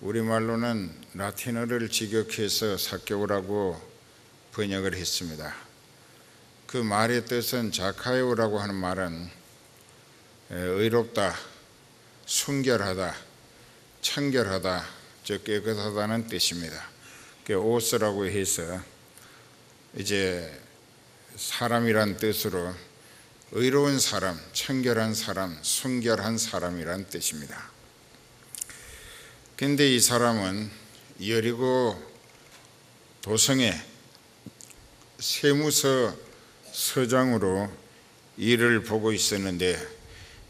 우리말로는 라틴어를 직역해서 삭개오라고 번역을 했습니다. 그 말의 뜻은 자카요라고 하는 말은 의롭다, 순결하다, 청결하다, 즉 깨끗하다는 뜻입니다. 오스라고 해서 이제 사람이란 뜻으로 의로운 사람, 청결한 사람, 순결한 사람이란 뜻입니다. 그런데 이 사람은 여리고 도성의 세무서 서장으로 일을 보고 있었는데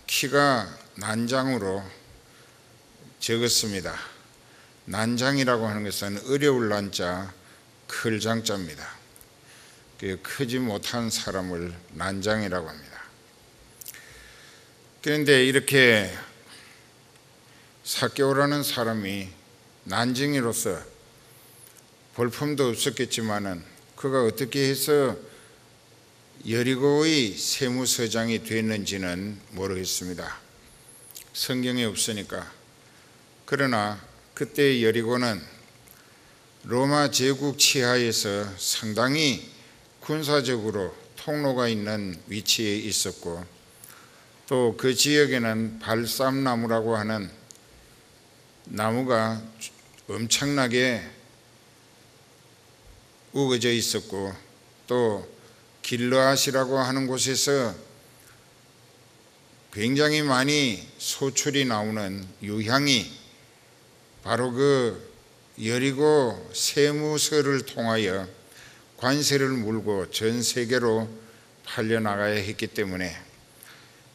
키가 난장으로 적었습니다. 난장이라고 하는 것은 어려울 난자, 클 장자입니다. 크지 못한 사람을 난장이라고 합니다. 그런데 이렇게 삭개오라는 사람이 난징이로서 볼품도 없었겠지만은 그가 어떻게 해서 여리고의 세무서장이 됐는지는 모르겠습니다. 성경에 없으니까. 그러나 그때 여리고는 로마 제국 치하에서 상당히 군사적으로 통로가 있는 위치에 있었고 또 그 지역에는 발삼나무라고 하는 나무가 엄청나게 우거져 있었고 또 길르앗이라고 하는 곳에서 굉장히 많이 소출이 나오는 유향이 바로 그 여리고 세무서를 통하여 관세를 물고 전 세계로 팔려나가야 했기 때문에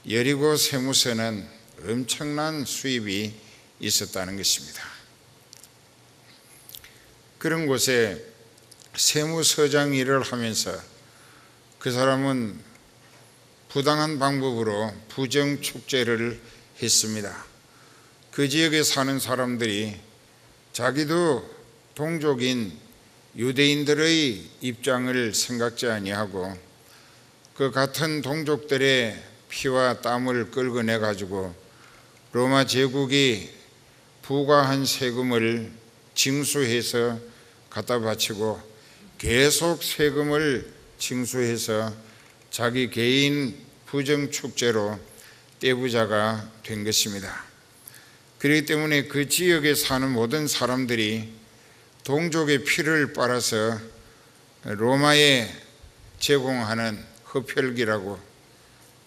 여리고 세무서는 엄청난 수입이 있었다는 것입니다. 그런 곳에 세무서장 일을 하면서 그 사람은 부당한 방법으로 부정축제를 했습니다. 그 지역에 사는 사람들이 자기도 동족인 유대인들의 입장을 생각지 아니하고 그 같은 동족들의 피와 땀을 끌어내 가지고 로마 제국이 부과한 세금을 징수해서 갖다 바치고 계속 세금을 징수해서 자기 개인 부정축제로 떼부자가 된 것입니다. 그렇기 때문에 그 지역에 사는 모든 사람들이 동족의 피를 빨아서 로마에 제공하는 흡혈귀라고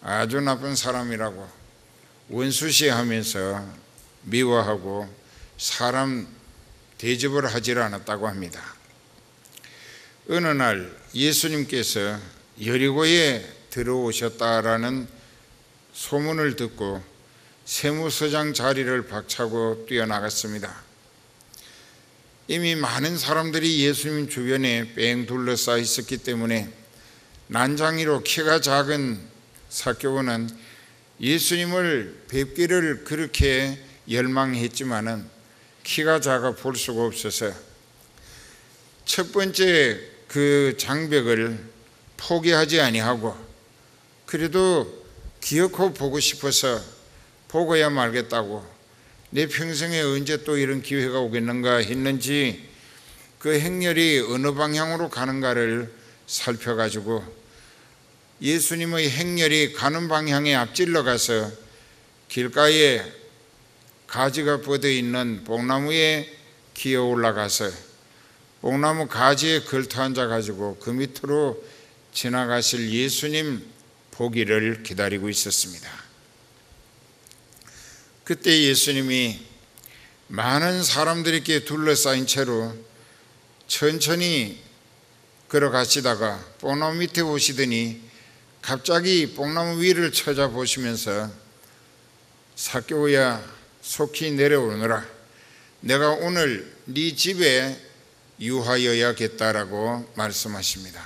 아주 나쁜 사람이라고 원수시하면서 미워하고 사람 대접을 하지 않았다고 합니다. 어느 날 예수님께서 여리고에 들어오셨다라는 소문을 듣고 세무서장 자리를 박차고 뛰어나갔습니다. 이미 많은 사람들이 예수님 주변에 뺑 둘러싸여 있었기 때문에 난장이로 키가 작은 삭개오는 예수님을 뵙기를 그렇게 열망했지만은 키가 작아 볼 수가 없어서 첫 번째 그 장벽을 포기하지 아니하고 그래도 기어코 보고 싶어서 보고야 말겠다고 내 평생에 언제 또 이런 기회가 오겠는가 했는지 그 행렬이 어느 방향으로 가는가를 살펴가지고 예수님의 행렬이 가는 방향에 앞질러 가서 길가에 가지가 뻗어 있는 뽕나무에 기어 올라가서 뽕나무 가지에 걸터 앉아가지고 그 밑으로 지나가실 예수님 보기를 기다리고 있었습니다. 그때 예수님이 많은 사람들에게 둘러싸인 채로 천천히 걸어가시다가 뽕나무 밑에 오시더니 갑자기 뽕나무 위를 쳐다보시면서 삭개오야 속히 내려오너라. 내가 오늘 네 집에 유하여야겠다라고 말씀하십니다.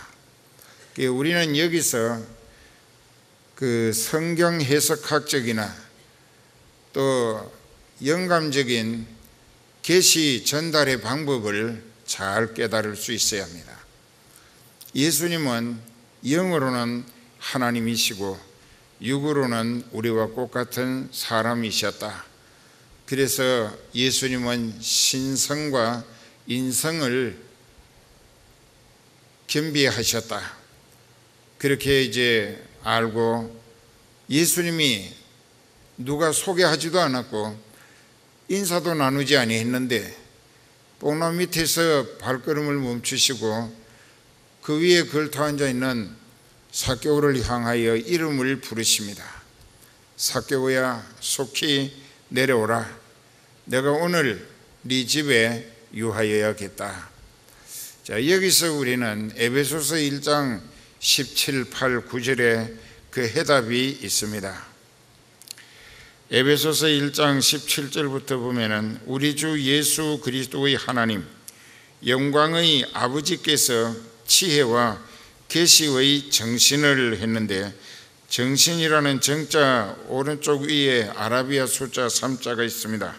우리는 여기서 그 성경 해석학적이나 또 영감적인 계시 전달의 방법을 잘 깨달을 수 있어야 합니다. 예수님은 영으로는 하나님이시고 육으로는 우리와 똑같은 사람이셨다. 그래서 예수님은 신성과 인성을 겸비하셨다. 그렇게 이제 알고, 예수님이 누가 소개하지도 않았고 인사도 나누지 아니했는데 뽕나무 밑에서 발걸음을 멈추시고 그 위에 걸터 앉아 있는 삭개오를 향하여 이름을 부르십니다. 삭개오야, 속히 내려오라. 내가 오늘 네 집에 유하여야겠다. 자, 여기서 우리는 에베소서 1장 17, 8, 9절에 그 해답이 있습니다. 에베소서 1장 17절부터 보면은 우리 주 예수 그리스도의 하나님 영광의 아버지께서 지혜와 계시의 정신을 했는데, 정신이라는 정자 오른쪽 위에 아라비아 숫자 3자가 있습니다.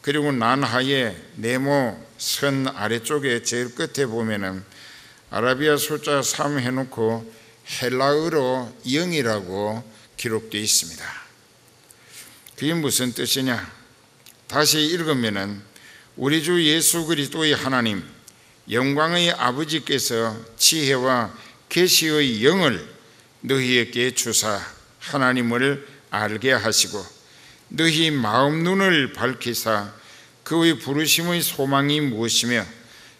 그리고 난하에 네모 선 아래쪽에 제일 끝에 보면은 아라비아 숫자 3 해놓고 헬라어로 영이라고 기록되어 있습니다. 그게 무슨 뜻이냐? 다시 읽으면은 우리 주 예수 그리스도의 하나님 영광의 아버지께서 지혜와 계시의 영을 너희에게 주사 하나님을 알게 하시고 너희 마음 눈을 밝히사 그의 부르심의 소망이 무엇이며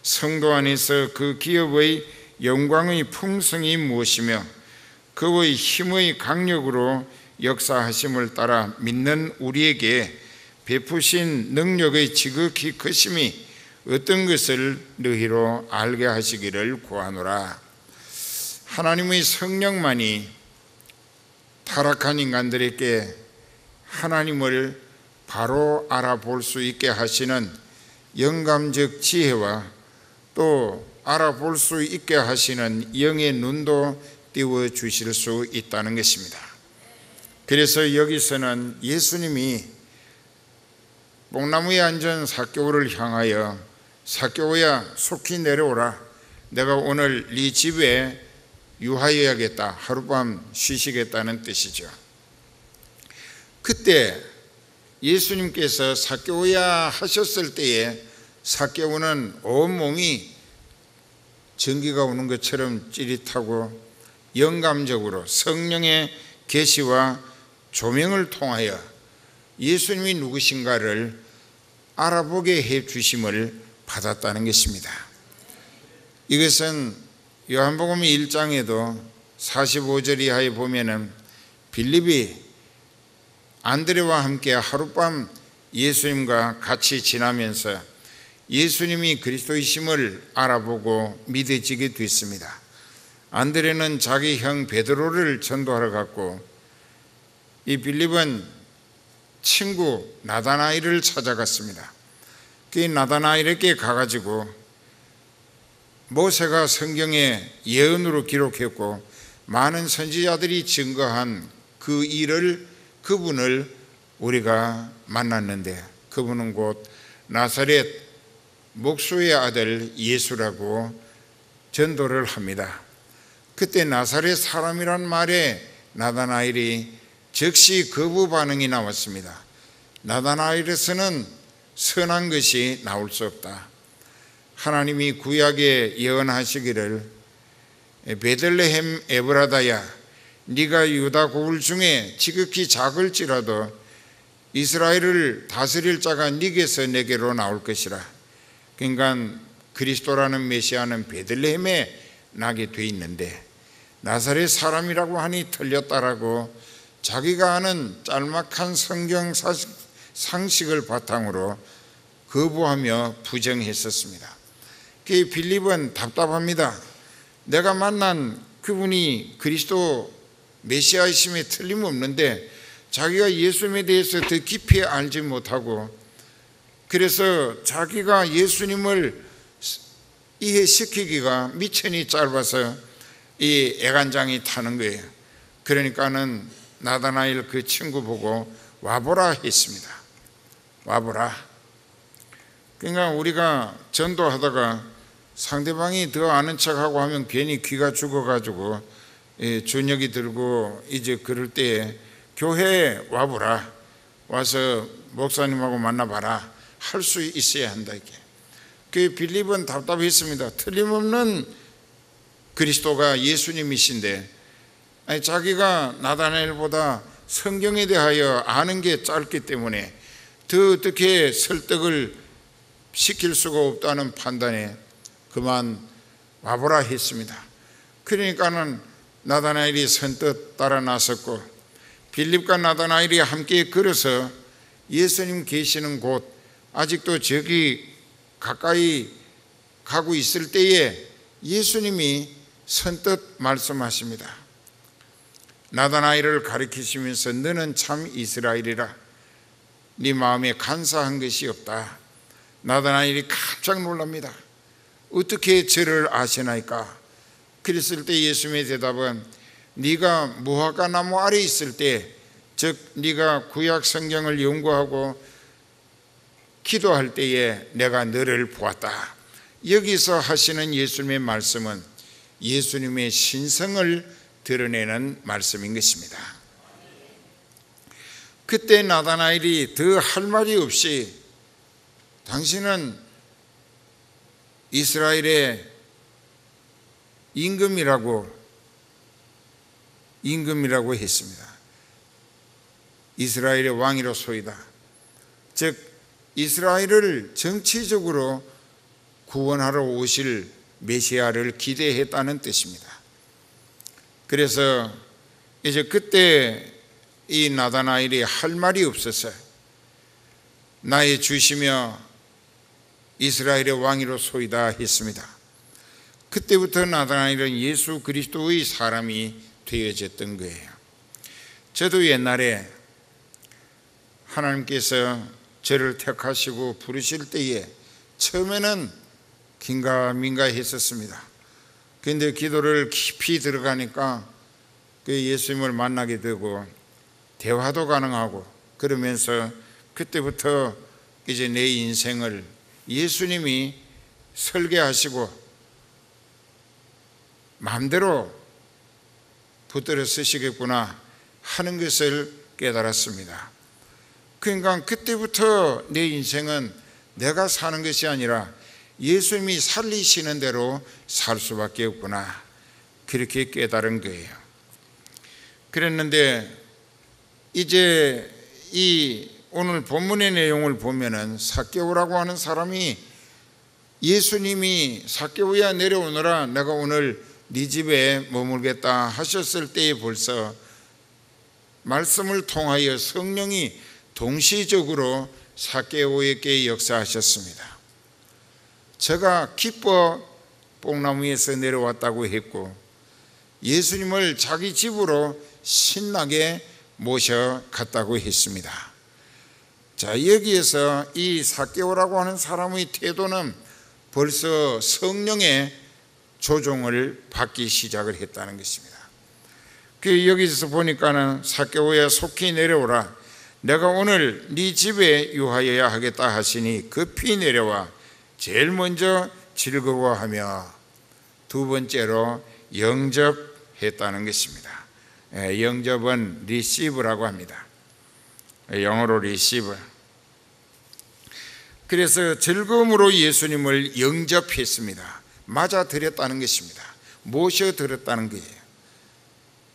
성도 안에서 그 기업의 영광의 풍성이 무엇이며 그의 힘의 강력으로 역사하심을 따라 믿는 우리에게 베푸신 능력의 지극히 크심이 어떤 것을 너희로 알게 하시기를 구하노라. 하나님의 성령만이 타락한 인간들에게 하나님을 바로 알아볼 수 있게 하시는 영감적 지혜와 또 알아볼 수 있게 하시는 영의 눈도 띄워주실 수 있다는 것입니다. 그래서 여기서는 예수님이 뽕나무에 앉은 삭개오를 향하여 삭개오야, 속히 내려오라. 내가 오늘 네 집에 유하여야겠다. 하룻밤 쉬시겠다는 뜻이죠. 그때 예수님께서 삭개오야 하셨을 때에 삭개오는 온몸이 전기가 오는 것처럼 찌릿하고 영감적으로 성령의 계시와 조명을 통하여 예수님이 누구신가를 알아보게 해 주심을 받았다는 것입니다. 이것은 요한복음 1장에도 45절 이하에 보면은 빌립이 안드레와 함께 하룻밤 예수님과 같이 지나면서 예수님이 그리스도이심을 알아보고 믿어지게 됐습니다. 안드레는 자기 형 베드로를 전도하러 갔고 이 빌립은 친구 나다나엘을 찾아갔습니다. 그 나다나엘에게 가가지고 모세가 성경에 예언으로 기록했고 많은 선지자들이 증거한 그 일을, 그분을 우리가 만났는데 그분은 곧 나사렛 목수의 아들 예수라고 전도를 합니다. 그때 나사렛 사람이란 말에 나다나엘이 즉시 거부 반응이 나왔습니다. 나다나엘에서는 선한 것이 나올 수 없다. 하나님이 구약에 예언하시기를 베들레헴 에브라다야, 네가 유다 고을 중에 지극히 작을지라도 이스라엘을 다스릴 자가 네게서 내게로 나올 것이라. 그러니까 그리스도라는 메시아는 베들레헴에 나게 돼 있는데 나사렛 사람이라고 하니 틀렸다라고 자기가 아는 짤막한 성경 상식을 바탕으로 거부하며 부정했었습니다. 그 빌립은 답답합니다. 내가 만난 그분이 그리스도 메시아이심에 틀림없는데 자기가 예수님에 대해서 더 깊이 알지 못하고 그래서 자기가 예수님을 이해시키기가 미천이 짧아서 이 애간장이 타는 거예요. 그러니까는 나다나엘 그 친구 보고 와보라 했습니다. 와보라. 그러니까 우리가 전도하다가 상대방이 더 아는 척하고 하면 괜히 귀가 죽어가지고 준혁이 들고 이제 그럴 때에 교회에 와보라. 와서 목사님하고 만나봐라 할 수 있어야 한다. 이게 그 빌립은 답답했습니다. 틀림없는 그리스도가 예수님이신데 자기가 나다나엘보다 성경에 대하여 아는 게 짧기 때문에 더 어떻게 설득을 시킬 수가 없다는 판단에 그만 와보라 했습니다. 그러니까는 나다나엘이 선뜻 따라 나섰고 빌립과 나다나엘이 함께 걸어서 예수님 계시는 곳, 아직도 저기 가까이 가고 있을 때에 예수님이 선뜻 말씀하십니다. 나다나엘을 가리키시면서 너는 참 이스라엘이라, 네 마음에 간사한 것이 없다. 나다나엘이 깜짝 놀랍니다. 어떻게 저를 아시나이까? 그랬을 때 예수님의 대답은 네가 무화과 나무 아래 있을 때, 즉 네가 구약 성경을 연구하고 기도할 때에 내가 너를 보았다. 여기서 하시는 예수님의 말씀은 예수님의 신성을 드러내는 말씀인 것입니다. 그때 나다나엘이 더 할 말이 없이 당신은 이스라엘의 임금이라고 했습니다. 이스라엘의 왕이로소이다. 즉 이스라엘을 정치적으로 구원하러 오실 메시아를 기대했다는 뜻입니다. 그래서 이제 그때 이 나다나엘이 할 말이 없어서 나의 주시며 이스라엘의 왕이로소이다 했습니다. 그때부터 나다나엘은 예수 그리스도의 사람이 되어졌던 거예요. 저도 옛날에 하나님께서 저를 택하시고 부르실 때에 처음에는 긴가민가 했었습니다. 그런데 기도를 깊이 들어가니까 그 예수님을 만나게 되고 대화도 가능하고 그러면서 그때부터 이제 내 인생을 예수님이 설계하시고 마음대로 붙들어 쓰시겠구나 하는 것을 깨달았습니다. 그러니까 그때부터 내 인생은 내가 사는 것이 아니라 예수님이 살리시는 대로 살 수밖에 없구나, 그렇게 깨달은 거예요. 그랬는데 이제 이 오늘 본문의 내용을 보면은 삭개오라고 하는 사람이 예수님이 삭개오야 내려오너라, 내가 오늘 네 집에 머물겠다 하셨을 때에 벌써 말씀을 통하여 성령이 동시적으로 삭개오에게 역사하셨습니다. 저가 기뻐 뽕나무에서 내려왔다고 했고 예수님을 자기 집으로 신나게 모셔갔다고 했습니다. 자, 여기에서 이 삭개오라고 하는 사람의 태도는 벌써 성령의 조종을 받기 시작을 했다는 것입니다. 그 여기서 보니까는 삭개오야 속히 내려오라, 내가 오늘 네 집에 유하여야 하겠다 하시니 급히 내려와 제일 먼저 즐거워하며 두 번째로 영접했다는 것입니다. 영접은 receive라고 합니다. 영어로 receive. 그래서 즐거움으로 예수님을 영접했습니다. 맞아들였다는 것입니다. 모셔들었다는 거예요.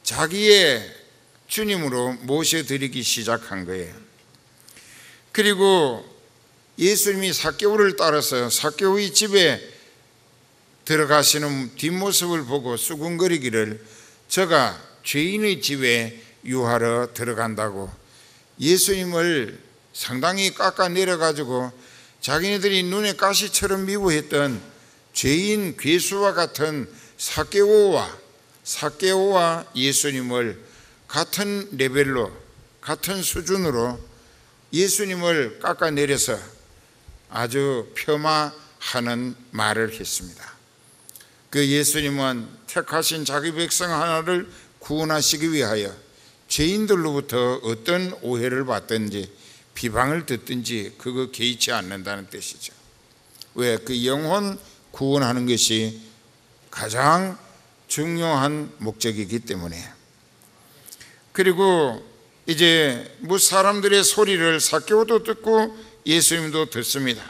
자기의 주님으로 모셔드리기 시작한 거예요. 그리고 예수님이 삭개오를 따라서 삭개오의 집에 들어가시는 뒷모습을 보고 수군거리기를 저가 죄인의 집에 유하러 들어간다고 예수님을 상당히 깎아내려가지고 자기네들이 눈에 가시처럼 미워했던 죄인 괴수와 같은 삭개오와 예수님을 같은 레벨로, 같은 수준으로 예수님을 깎아내려서 아주 폄하하는 말을 했습니다. 그 예수님은 택하신 자기 백성 하나를 구원하시기 위하여 죄인들로부터 어떤 오해를 받든지 비방을 듣든지 그거 개의치 않는다는 뜻이죠. 왜? 그 영혼 구원하는 것이 가장 중요한 목적이기 때문에. 그리고 이제 사람들의 소리를 삭개오도 듣고 예수님도 듣습니다.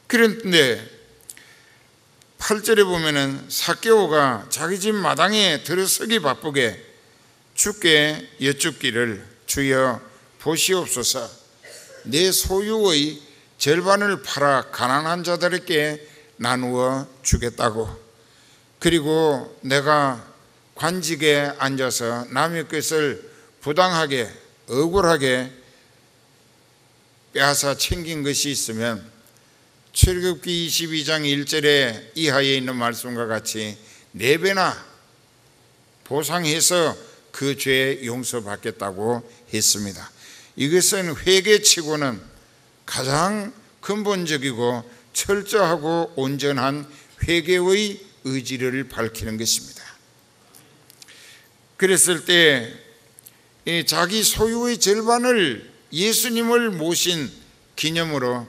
그런데 8절에 보면은 삭개오가 자기 집 마당에 들어서기 바쁘게 주께 여쭙기를 주여 보시옵소서, 내 소유의 절반을 팔아 가난한 자들에게 나누어 주겠다고, 그리고 내가 관직에 앉아서 남의 것을 부당하게 억울하게 빼앗아 챙긴 것이 있으면 출애굽기 22장 1절에 이하에 있는 말씀과 같이 4배나 보상해서 그 죄 용서받겠다고 했습니다. 이것은 회개치고는 가장 근본적이고 철저하고 온전한 회개의 의지를 밝히는 것입니다. 그랬을 때 자기 소유의 절반을 예수님을 모신 기념으로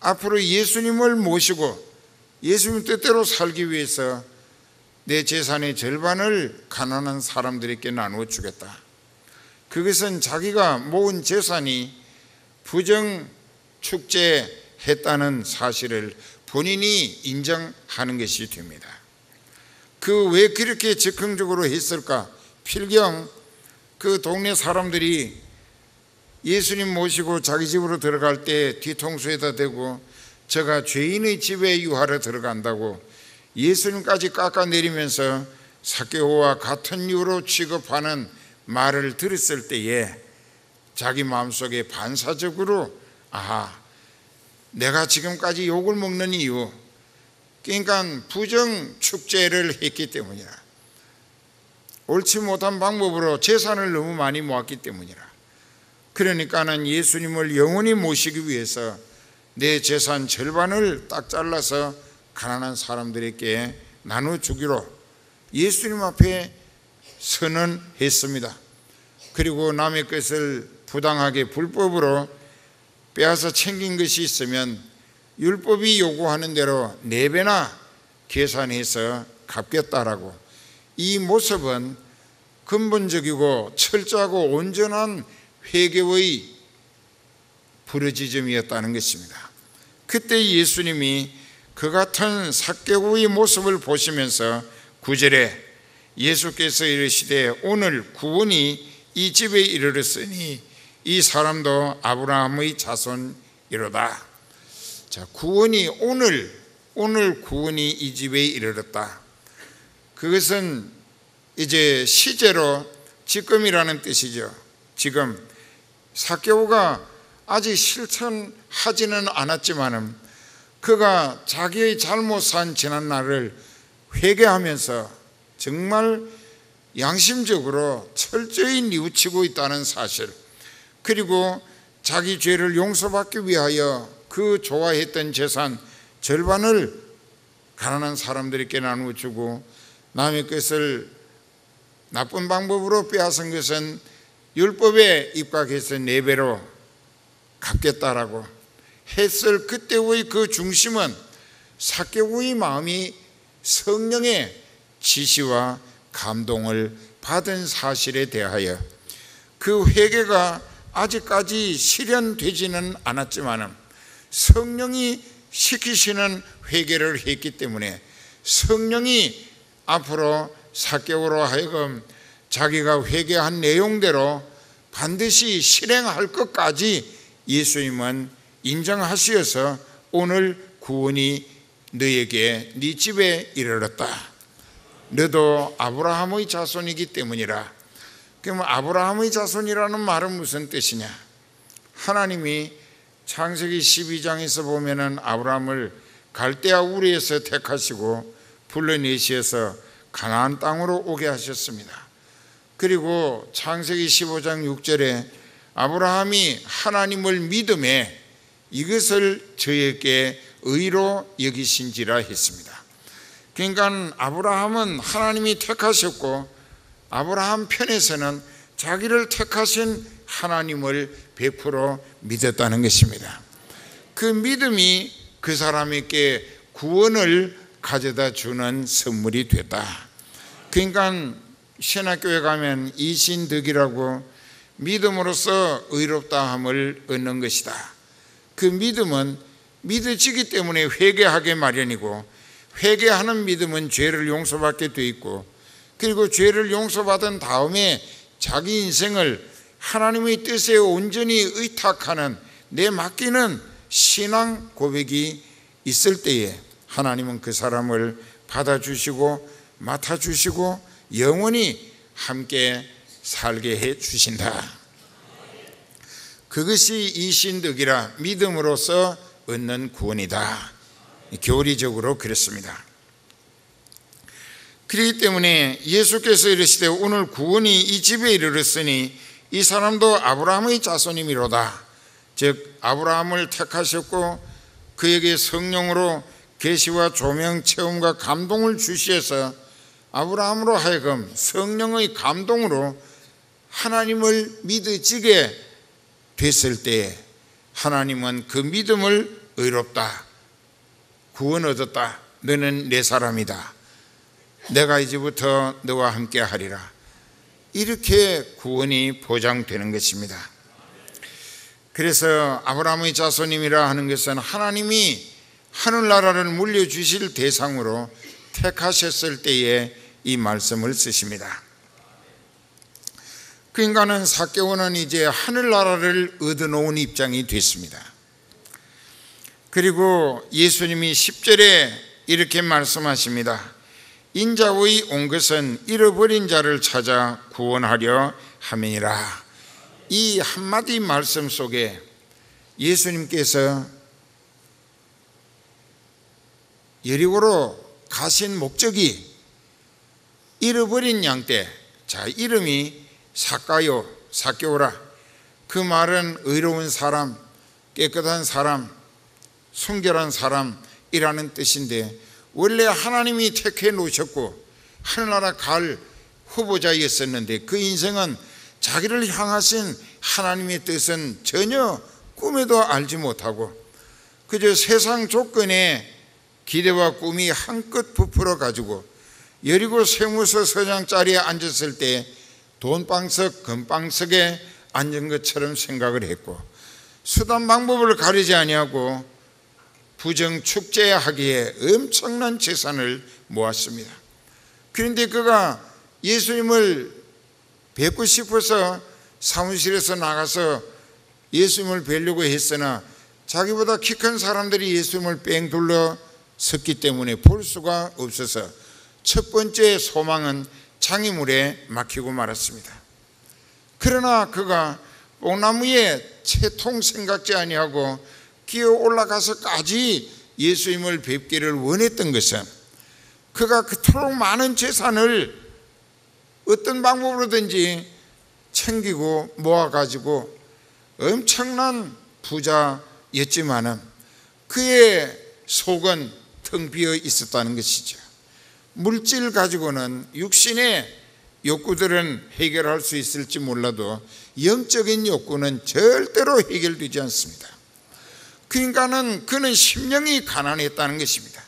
앞으로 예수님을 모시고 예수님 뜻대로 살기 위해서 내 재산의 절반을 가난한 사람들에게 나누어 주겠다. 그것은 자기가 모은 재산이 부정 축제했다는 사실을 본인이 인정하는 것이 됩니다. 왜 그렇게 즉흥적으로 했을까? 필경 그 동네 사람들이 예수님 모시고 자기 집으로 들어갈 때 뒤통수에다 대고 저가 죄인의 집에 유하러 들어간다고 예수님까지 깎아내리면서 삭개오와 같은 이유로 취급하는 말을 들었을 때에 자기 마음속에 반사적으로 내가 지금까지 욕을 먹는 이유, 그러니까 부정 축제를 했기 때문이라, 옳지 못한 방법으로 재산을 너무 많이 모았기 때문이라, 그러니까는 예수님을 영원히 모시기 위해서 내 재산 절반을 딱 잘라서 가난한 사람들에게 나눠주기로 예수님 앞에 선언했습니다. 그리고 남의 것을 부당하게 불법으로 빼앗아 챙긴 것이 있으면 율법이 요구하는 대로 4배나 계산해서 갚겠다라고, 이 모습은 근본적이고 철저하고 온전한 회개의 부르짖음이었다는 것입니다. 그때 예수님이 그 같은 삭개오의 모습을 보시면서 9절에 예수께서 이르시되 오늘 구원이 이 집에 이르렀으니 이 사람도 아브라함의 자손이로다. 자, 구원이 오늘 구원이 이 집에 이르렀다. 그것은 이제 시제로 지금이라는 뜻이죠. 지금 삭개오가 아직 실천하지는 않았지만은 그가 자기의 잘못 산 지난 날을 회개하면서 정말 양심적으로 철저히 뉘우치고 있다는 사실, 그리고 자기 죄를 용서받기 위하여 그 좋아했던 재산 절반을 가난한 사람들에게 나누어 주고 남의 것을 나쁜 방법으로 빼앗은 것은 율법에 입각해서 4배로 갚겠다라고 했을 그때의 그 중심은 삭개오의 마음이 성령의 지시와 감동을 받은 사실에 대하여 그 회개가 아직까지 실현되지는 않았지만 성령이 시키시는 회개를 했기 때문에 성령이 앞으로 삭개오로 하여금 자기가 회개한 내용대로 반드시 실행할 것까지 예수님은 인정하시어서 오늘 구원이 너에게 네 집에 이르렀다. 너도 아브라함의 자손이기 때문이라. 그럼 아브라함의 자손이라는 말은 무슨 뜻이냐? 하나님이 창세기 12장에서 보면은 아브라함을 갈대아 우리에서 택하시고 불러내시어서 가나안 땅으로 오게 하셨습니다. 그리고 창세기 15장 6절에 아브라함이 하나님을 믿음에 이것을 저에게 의로 여기신지라 했습니다. 그러니까 아브라함은 하나님이 택하셨고 아브라함 편에서는 자기를 택하신 하나님을 100% 믿었다는 것입니다. 그 믿음이 그 사람에게 구원을 가져다 주는 선물이 됐다. 그러니까 신학교에 가면 이신덕이라고 믿음으로써 의롭다함을 얻는 것이다. 그 믿음은 믿어지기 때문에 회개하게 마련이고, 회개하는 믿음은 죄를 용서받게 돼 있고, 그리고 죄를 용서받은 다음에 자기 인생을 하나님의 뜻에 온전히 의탁하는, 내맡기는 신앙 고백이 있을 때에 하나님은 그 사람을 받아주시고 맡아주시고 영원히 함께 살게 해 주신다. 그것이 이 신득이라 믿음으로써 얻는 구원이다. 교리적으로 그렇습니다. 그렇기 때문에 예수께서 이르시되 오늘 구원이 이 집에 이르렀으니 이 사람도 아브라함의 자손이미로다. 즉 아브라함을 택하셨고 그에게 성령으로 계시와 조명, 체험과 감동을 주시어서 아브라함으로 하여금 성령의 감동으로 하나님을 믿어지게 됐을 때에 하나님은 그 믿음을 의롭다, 구원 얻었다, 너는 내 사람이다, 내가 이제부터 너와 함께 하리라, 이렇게 구원이 보장되는 것입니다. 그래서 아브라함의 자손님이라 하는 것은 하나님이 하늘나라를 물려주실 대상으로 택하셨을 때에 이 말씀을 쓰십니다. 그 인간은 삭개오는 이제 하늘나라를 얻어놓은 입장이 됐습니다. 그리고 예수님이 10절에 이렇게 말씀하십니다. 인자의 온 것은 잃어버린 자를 찾아 구원하려 함이니라. 이 한마디 말씀 속에 예수님께서 여리고로 가신 목적이 잃어버린 양떼, 자 이름이 삭개오라. 그 말은 의로운 사람, 깨끗한 사람, 순결한 사람이라는 뜻인데, 원래 하나님이 택해 놓으셨고 하늘나라 갈 후보자였었는데 그 인생은 자기를 향하신 하나님의 뜻은 전혀 꿈에도 알지 못하고 그저 세상 조건에 기대와 꿈이 한껏 부풀어 가지고 여리고 세무서 서장 자리에 앉았을 때 돈방석 금방석에 앉은 것처럼 생각을 했고, 수단 방법을 가리지 아니하고 부정축제하기에 엄청난 재산을 모았습니다. 그런데 그가 예수님을 뵙고 싶어서 사무실에서 나가서 예수님을 뵈려고 했으나 자기보다 키 큰 사람들이 예수님을 뺑 둘러 섰기 때문에 볼 수가 없어서 첫 번째 소망은 장애물에 막히고 말았습니다. 그러나 그가 뽕나무에 채통 생각지 아니하고 기어 올라가서까지 예수님을 뵙기를 원했던 것은 그가 그토록 많은 재산을 어떤 방법으로든지 챙기고 모아가지고 엄청난 부자였지만은 그의 속은 텅 비어 있었다는 것이죠. 물질 가지고는 육신의 욕구들은 해결할 수 있을지 몰라도 영적인 욕구는 절대로 해결되지 않습니다. 그러니까는 그는 심령이 가난했다는 것입니다.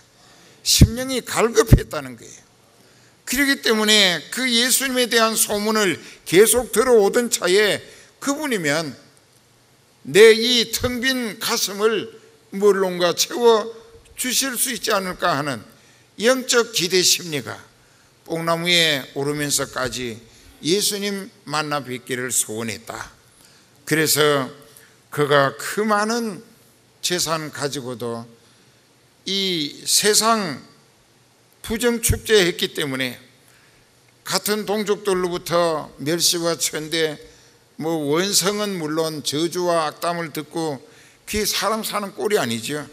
심령이 갈급했다는 거예요. 그렇기 때문에 그 예수님에 대한 소문을 계속 들어오던 차에 그분이면 내 이 텅 빈 가슴을 뭘론가 채워 주실 수 있지 않을까 하는 영적 기대 심리가 뽕나무에 오르면서까지 예수님 만나 뵙기를 소원했다. 그래서 그가 그 많은 재산 가지고도 이 세상 부정축제했기 때문에 같은 동족들로부터 멸시와 천대, 원성은 물론 저주와 악담을 듣고 그게 사람 사는 꼴이 아니죠.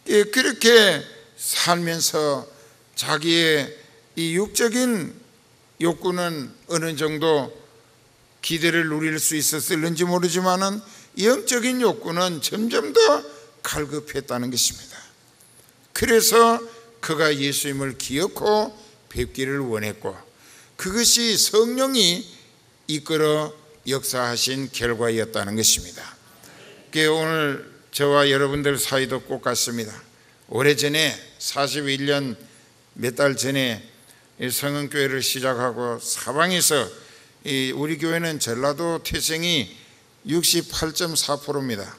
그렇게 살면서 자기의 이 육적인 욕구는 어느 정도 기대를 누릴 수 있었을는지 모르지만은 영적인 욕구는 점점 더 갈급했다는 것입니다. 그래서 그가 예수님을 기억하고 뵙기를 원했고, 그것이 성령이 이끌어 역사하신 결과였다는 것입니다. 오늘 저와 여러분들 사이도 꼭 같습니다. 오래전에 41년 몇 달 전에 성은교회를 시작하고 사방에서 우리 교회는 전라도 태생이 68.4%입니다.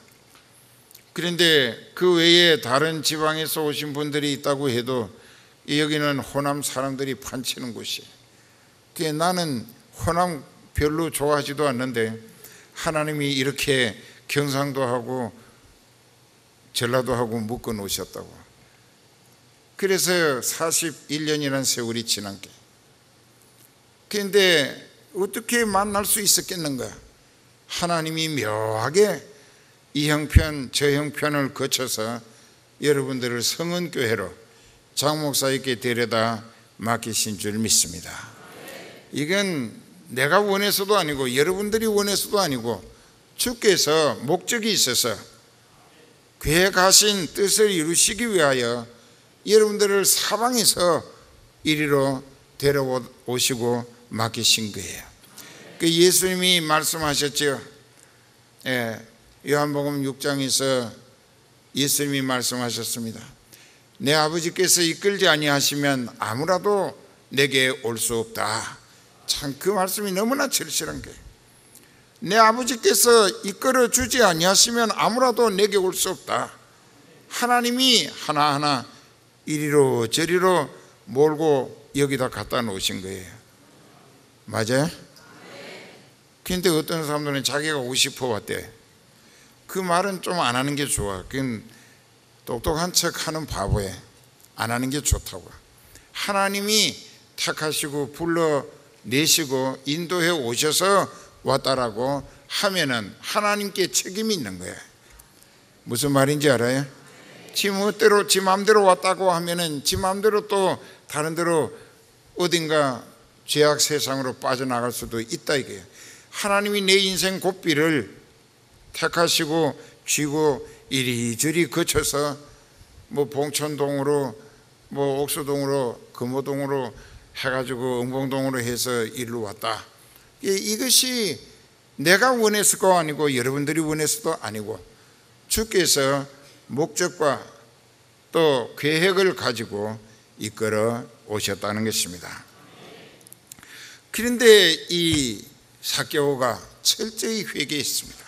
그런데 그 외에 다른 지방에서 오신 분들이 있다고 해도 여기는 호남 사람들이 판치는 곳이에요. 나는 호남 별로 좋아하지도 않는데 하나님이 이렇게 경상도 하고 전라도 하고 묶어 놓으셨다고. 그래서 41년이라는 세월이 지난 게. 그런데 어떻게 만날 수 있었겠는가? 하나님이 묘하게 이 형편 저 형편을 거쳐서 여러분들을 성은교회로 장 목사에게 데려다 맡기신 줄 믿습니다. 이건 내가 원해서도 아니고 여러분들이 원해서도 아니고 주께서 목적이 있어서 계획하신 뜻을 이루시기 위하여 여러분들을 사방에서 이리로 데려오시고 맡기신 거예요. 그 예수님이 말씀하셨죠. 요한복음 6장에서 예수님이 말씀하셨습니다. 내 아버지께서 이끌지 아니하시면 아무라도 내게 올 수 없다. 참 그 말씀이 너무나 절실한 거예요. 내 아버지께서 이끌어 주지 아니하시면 아무라도 내게 올 수 없다. 하나님이 하나하나 이리로 저리로 몰고 여기다 갖다 놓으신 거예요. 맞아요? 그런데 어떤 사람들은 자기가 오고 싶어 왔대. 그 말은 좀 안 하는 게 좋아. 그건 똑똑한 척 하는 바보에 안 하는 게 좋다고. 하나님이 택하시고 불러내시고 인도해 오셔서 왔다라고 하면은 하나님께 책임이 있는 거예요. 무슨 말인지 알아요? 지 멋대로 지 마음대로 왔다고 하면은 지 마음대로 또 다른 데로 어딘가 죄악 세상으로 빠져나갈 수도 있다 이게요. 하나님이 내 인생 고삐를 택하시고 쥐고 이리저리 거쳐서 뭐 봉천동으로 뭐 옥수동으로 금호동으로 해가지고 응봉동으로 해서 일로 왔다. 이것이 내가 원해서가 아니고 여러분들이 원해서도 아니고 주께서 목적과 또 계획을 가지고 이끌어 오셨다는 것입니다. 그런데 이 삭개오가 철저히 회개했습니다.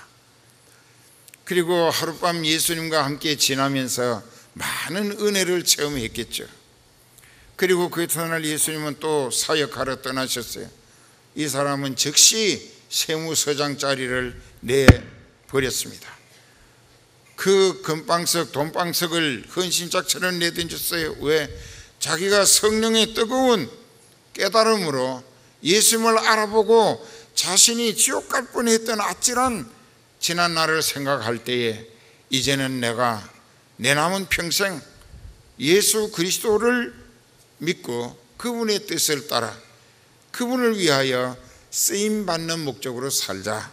그리고 하룻밤 예수님과 함께 지나면서 많은 은혜를 체험했겠죠. 그리고 그 전날 예수님은 또 사역하러 떠나셨어요. 이 사람은 즉시 세무서장 자리를 내버렸습니다. 그 금방석 돈방석을 헌신짝처럼 내던졌어요. 왜? 자기가 성령의 뜨거운 깨달음으로 예수님을 알아보고 자신이 지옥 갈 뻔했던 아찔한 지난 날을 생각할 때에 이제는 내가 내 남은 평생 예수 그리스도를 믿고 그분의 뜻을 따라 그분을 위하여 쓰임받는 목적으로 살자.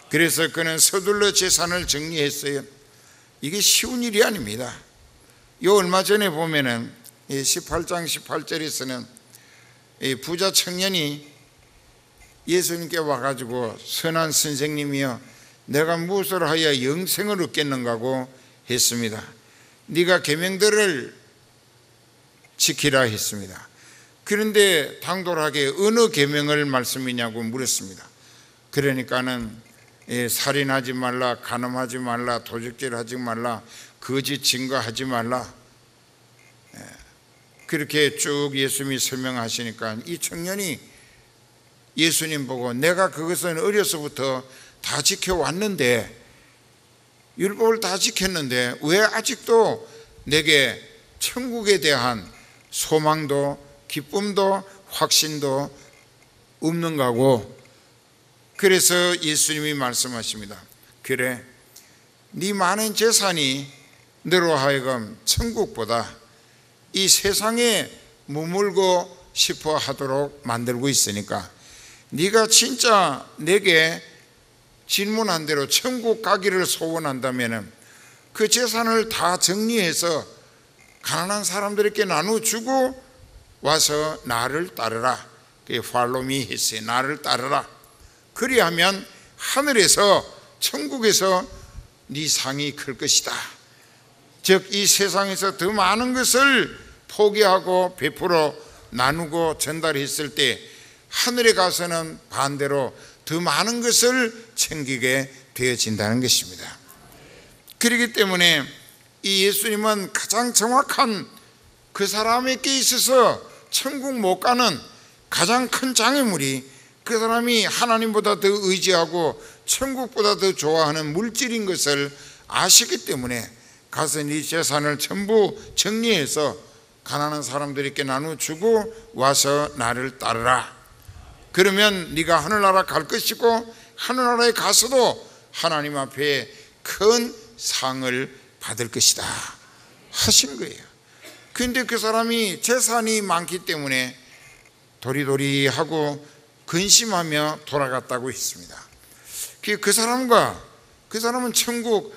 그래서 그는 서둘러 재산을 정리했어요. 이게 쉬운 일이 아닙니다. 요 얼마 전에 보면은 18장 18절에서는 부자 청년이 예수님께 와가지고 선한 선생님이여 내가 무엇을 하여 영생을 얻겠는가고 했습니다. 네가 계명들을 지키라 했습니다. 그런데 당돌하게 어느 계명을 말씀이냐고 물었습니다. 그러니까는 살인하지 말라, 간음하지 말라, 도적질하지 말라, 거짓 증거하지 말라, 그렇게 쭉 예수님이 설명하시니까 이 청년이 예수님 보고 내가 그것은 어려서부터 다 지켜왔는데 율법을 다 지켰는데 왜 아직도 내게 천국에 대한 소망도 기쁨도 확신도 없는가고. 그래서 예수님이 말씀하십니다. 그래, 네 많은 재산이 너로 하여금 천국보다 이 세상에 머물고 싶어 하도록 만들고 있으니까 네가 진짜 내게 질문한 대로 천국 가기를 소원한다면 그 재산을 다 정리해서 가난한 사람들에게 나눠주고 와서 나를 따르라. 그게 팔로미 했어요. 나를 따르라. 그리하면 하늘에서 천국에서 네 상이 클 것이다. 즉 이 세상에서 더 많은 것을 포기하고 베풀어 나누고 전달했을 때 하늘에 가서는 반대로 더 많은 것을 챙기게 되어진다는 것입니다. 그렇기 때문에 이 예수님은 가장 정확한 그 사람에게 있어서 천국 못 가는 가장 큰 장애물이 그 사람이 하나님보다 더 의지하고 천국보다 더 좋아하는 물질인 것을 아시기 때문에 가서 네 재산을 전부 정리해서 가난한 사람들에게 나눠주고 와서 나를 따르라. 그러면 네가 하늘나라 갈 것이고 하늘나라에 가서도 하나님 앞에 큰 상을 받을 것이다 하신 거예요. 그런데 그 사람이 재산이 많기 때문에 도리도리하고 근심하며 돌아갔다고 했습니다. 그 사람은 천국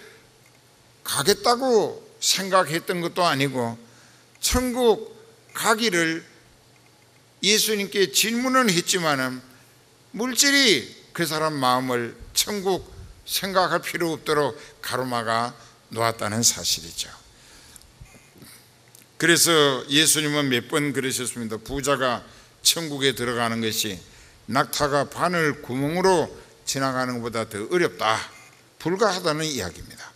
가겠다고 생각했던 것도 아니고 천국 가기를 예수님께 질문은 했지만은 물질이 그 사람 마음을 천국 생각할 필요 없도록 가로막아 놓았다는 사실이죠. 그래서 예수님은 몇 번 그러셨습니다. 부자가 천국에 들어가는 것이 낙타가 바늘 구멍으로 지나가는 것보다 더 어렵다, 불가하다는 이야기입니다.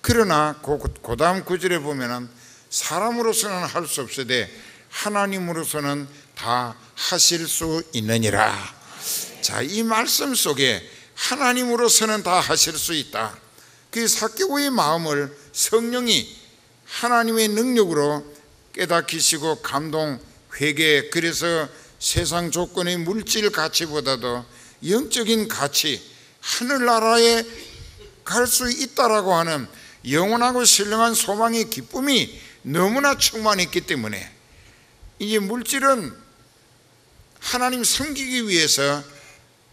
그러나 그 다음 구절에 보면은 사람으로서는 할 수 없으되 하나님으로서는 다 하실 수 있느니라. 자, 이 말씀 속에 하나님으로서는 다 하실 수 있다, 그 삭개오의 마음을 성령이 하나님의 능력으로 깨닫히시고 감동, 회개, 그래서 세상 조건의 물질 가치보다도 영적인 가치, 하늘나라에 갈 수 있다라고 하는 영원하고 신령한 소망의 기쁨이 너무나 충만했기 때문에 이제 물질은 하나님 섬기기 위해서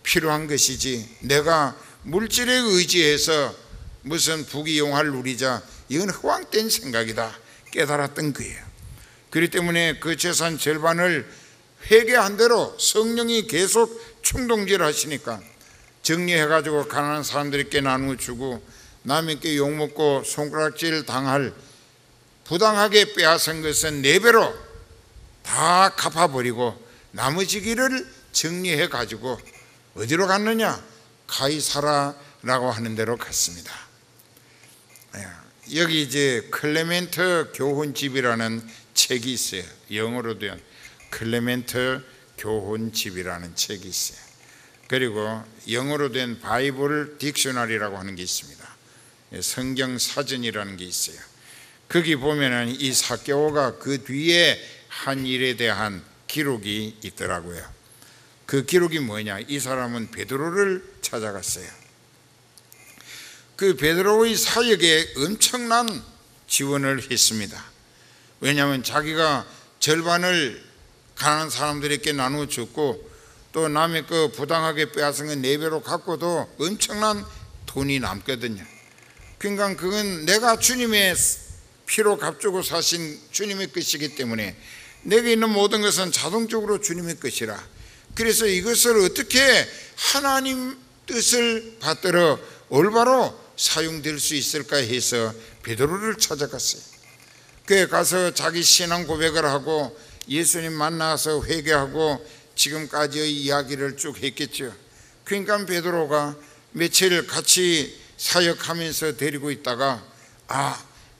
필요한 것이지 내가 물질에 의지해서 무슨 부귀영화를 누리자, 이건 허황된 생각이다 깨달았던 거예요. 그렇기 때문에 그 재산 절반을 회개한 대로 성령이 계속 충동질 하시니까 정리해가지고 가난한 사람들에게 나누어주고 남에게 욕먹고 손가락질 당할 부당하게 빼앗은 것은 4배로 다 갚아버리고 나머지 길을 정리해가지고 어디로 갔느냐? 가이사라라고 하는 데로 갔습니다. 여기 이제 클레멘트 교훈집이라는 책이 있어요. 영어로 된 클레멘트 교훈집이라는 책이 있어요. 그리고 영어로 된 바이블 딕셔너리라고 하는 게 있습니다. 성경 사전이라는 게 있어요. 거기 보면은 이 삭개오가 그 뒤에 한 일에 대한 기록이 있더라고요. 그 기록이 뭐냐? 이 사람은 베드로를 찾아갔어요. 그 베드로의 사역에 엄청난 지원을 했습니다. 왜냐하면 자기가 절반을 가난한 사람들에게 나누어 줬고 또 남의 그 부당하게 빼앗은 건 4배로 갖고도 엄청난 돈이 남거든요. 그러니까 그건 내가 주님의 피로 값주고 사신 주님의 것이기 때문에 내게 있는 모든 것은 자동적으로 주님의 것이라. 그래서 이것을 어떻게 하나님 뜻을 받들어 올바로 사용될 수 있을까 해서 베드로를 찾아갔어요. 그에 가서 자기 신앙 고백을 하고 예수님 만나서 회개하고 지금까지의 이야기를 쭉 했겠죠. 그러니까 베드로가 며칠 같이 사역하면서 데리고 있다가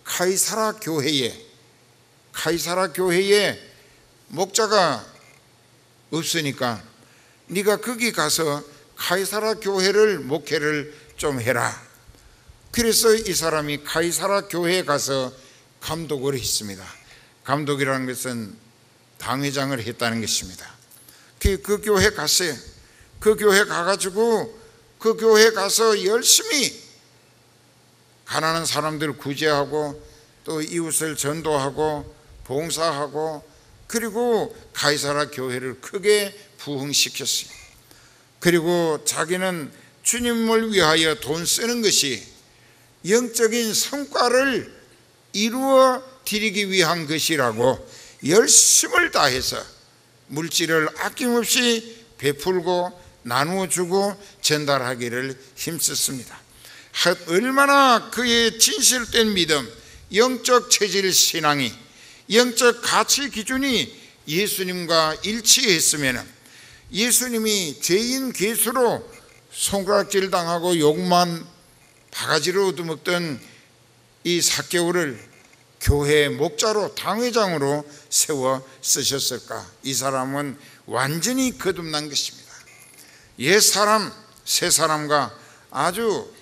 카이사라 교회에 목자가 없으니까 네가 거기 가서 카이사라 교회를 목회를 좀 해라. 그래서 이 사람이 카이사라 교회에 가서 감독을 했습니다. 감독이라는 것은 당회장을 했다는 것입니다. 그 교회 갔어요. 그 교회 가가지고 그 교회 가서 열심히 가난한 사람들 구제하고 또 이웃을 전도하고 봉사하고 그리고 가이사라 교회를 크게 부흥시켰어요. 그리고 자기는 주님을 위하여 돈 쓰는 것이 영적인 성과를 이루어 드리기 위한 것이라고 열심을 다해서 물질을 아낌없이 베풀고 나누어주고 전달하기를 힘썼습니다. 얼마나 그의 진실된 믿음, 영적 체질 신앙이, 영적 가치 기준이 예수님과 일치했으면 예수님이 죄인 괴수로 손가락질 당하고 욕만 바가지로 얻어먹던 이 삭개오를 교회의 목자로 당회장으로 세워 쓰셨을까? 이 사람은 완전히 거듭난 것입니다. 옛 사람, 새 사람과 아주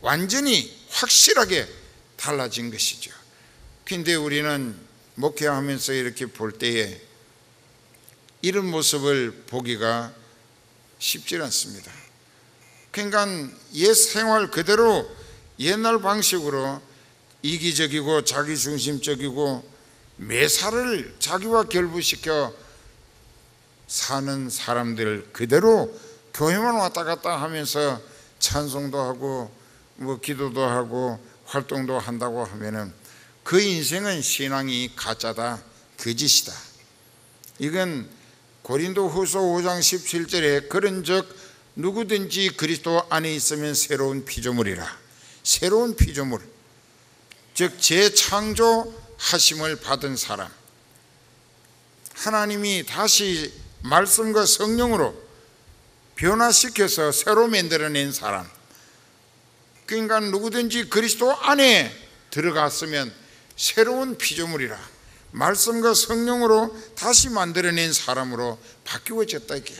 완전히 확실하게 달라진 것이죠. 근데 우리는 목회하면서 이렇게 볼 때에 이런 모습을 보기가 쉽지 않습니다. 그러니까 옛 생활 그대로 옛날 방식으로 이기적이고 자기중심적이고 매사를 자기와 결부시켜 사는 사람들 그대로 교회만 왔다 갔다 하면서 찬송도 하고 기도도 하고 활동도 한다고 하면은 그 인생은 신앙이 가짜다, 거짓이다. 이건 고린도후서 5장 17절에 그런즉 누구든지 그리스도 안에 있으면 새로운 피조물이라. 새로운 피조물, 즉 재창조하심을 받은 사람, 하나님이 다시 말씀과 성령으로 변화시켜서 새로 만들어낸 사람. 그러니까 누구든지 그리스도 안에 들어갔으면 새로운 피조물이라. 말씀과 성령으로 다시 만들어낸 사람으로 바뀌어졌다. 이게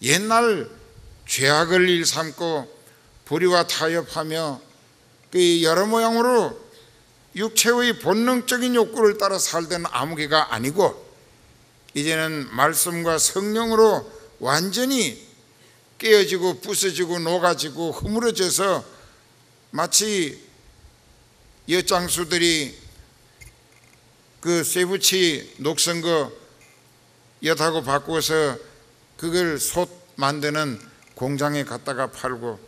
옛날 죄악을 일삼고 불의와 타협하며 그 여러 모양으로 육체의 본능적인 욕구를 따라 살던 아무개가 아니고 이제는 말씀과 성령으로 완전히 깨어지고 부서지고 녹아지고 허물어져서 마치 엿장수들이 그 쇠붙이 녹슨 거 엿하고 바꾸어서 그걸 솥 만드는 공장에 갖다가 팔고,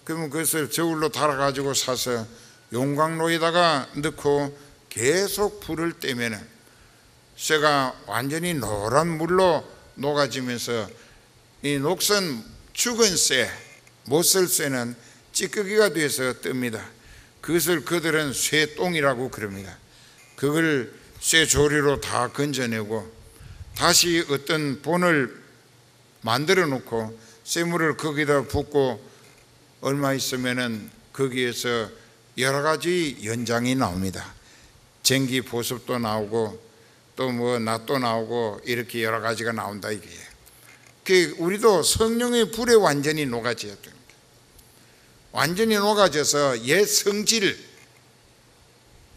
그러면 그것을 저울로 달아가지고 사서 용광로에다가 넣고 계속 불을 떼면은 쇠가 완전히 노란 물로 녹아지면서 이 녹슨 죽은 쇠, 못 쓸 쇠는 찌꺼기가 돼서 뜹니다. 그것을 그들은 쇠똥이라고 그럽니다. 그걸 쇠조리로 다 건져내고 다시 어떤 본을 만들어 놓고 쇠물을 거기다 붓고 얼마 있으면은 거기에서 여러 가지 연장이 나옵니다. 전기 보습도 나오고 또 낫도 나오고 이렇게 여러 가지가 나온다 이게. 우리도 성령의 불에 완전히 녹아져야 됩니다. 완전히 녹아져서 옛 성질,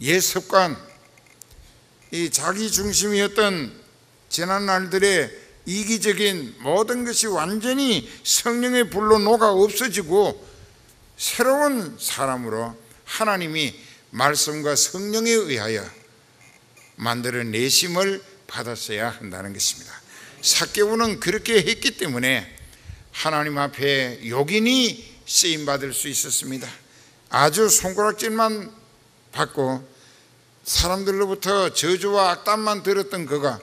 옛 습관, 이 자기 중심이었던 지난 날들의 이기적인 모든 것이 완전히 성령의 불로 녹아 없어지고 새로운 사람으로 하나님이 말씀과 성령에 의하여 만들어내심을 받았어야 한다는 것입니다. 삭개오는 그렇게 했기 때문에 하나님 앞에 욕인이 쓰임받을 수 있었습니다. 아주 손가락질만 받고 사람들로부터 저주와 악담만 들었던 그가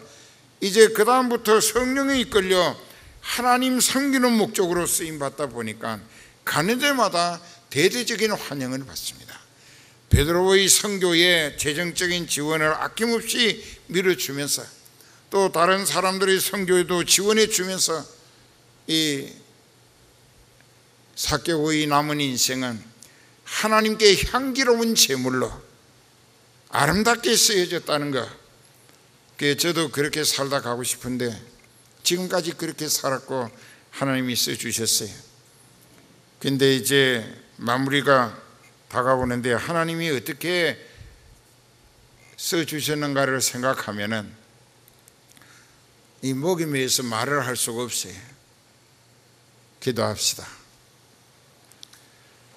이제 그 다음부터 성령에 이끌려 하나님 섬기는 목적으로 쓰임받다 보니까 가는 데마다 대대적인 환영을 받습니다. 베드로의 선교에 재정적인 지원을 아낌없이 밀어주면서 또 다른 사람들의 선교에도 지원해 주면서 이 삭개오의 남은 인생은 하나님께 향기로운 제물로 아름답게 쓰여졌다는 것. 저도 그렇게 살다 가고 싶은데 지금까지 그렇게 살았고 하나님이 써주셨어요. 근데 이제 마무리가 다가오는데 하나님이 어떻게 써주셨는가를 생각하면은 이 목이 메어서 말을 할 수가 없어요. 기도합시다.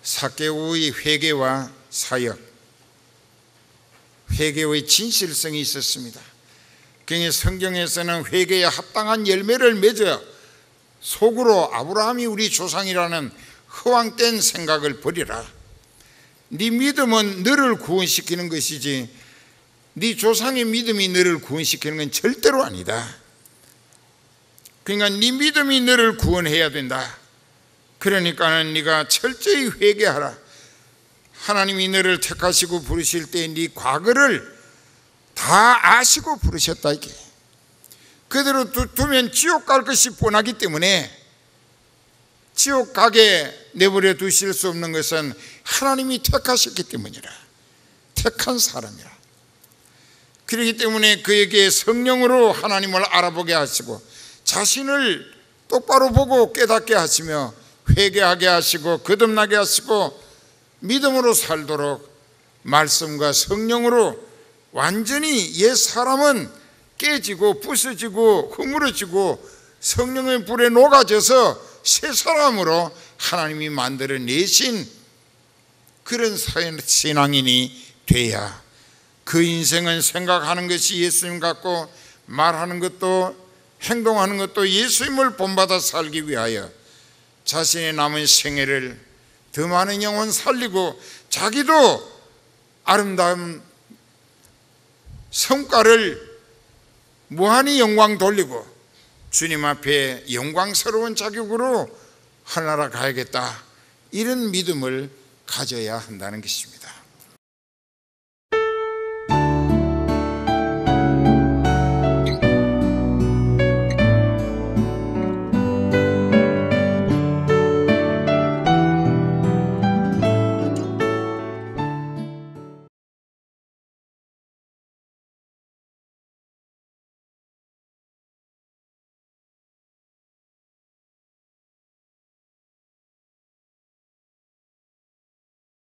삭개오의 회개와 사역, 회개의 진실성이 있었습니다. 그러니 성경에서는 회개에 합당한 열매를 맺어 속으로 아브라함이 우리 조상이라는 허황된 생각을 버리라. 네 믿음은 너를 구원시키는 것이지 네 조상의 믿음이 너를 구원시키는 건 절대로 아니다. 그러니까 네 믿음이 너를 구원해야 된다. 그러니까는 네가 철저히 회개하라. 하나님이 너를 택하시고 부르실 때 네 과거를 다 아시고 부르셨다 이게. 그대로 두면 지옥 갈 것이 뻔하기 때문에 지옥 가게 내버려 두실 수 없는 것은 하나님이 택하셨기 때문이라. 택한 사람이라. 그렇기 때문에 그에게 성령으로 하나님을 알아보게 하시고 자신을 똑바로 보고 깨닫게 하시며 회개하게 하시고 거듭나게 하시고 믿음으로 살도록 말씀과 성령으로 완전히 옛 사람은 깨지고 부서지고 허물어지고 성령의 불에 녹아져서 새 사람으로 하나님이 만들어내신 그런 신앙인이 돼야 그 인생은 생각하는 것이 예수님 같고 말하는 것도 행동하는 것도 예수님을 본받아 살기 위하여 자신의 남은 생애를 더 많은 영혼 살리고 자기도 아름다운 성과를 무한히 영광 돌리고 주님 앞에 영광스러운 자격으로 하나라 가야겠다, 이런 믿음을 가져야 한다는 것입니다.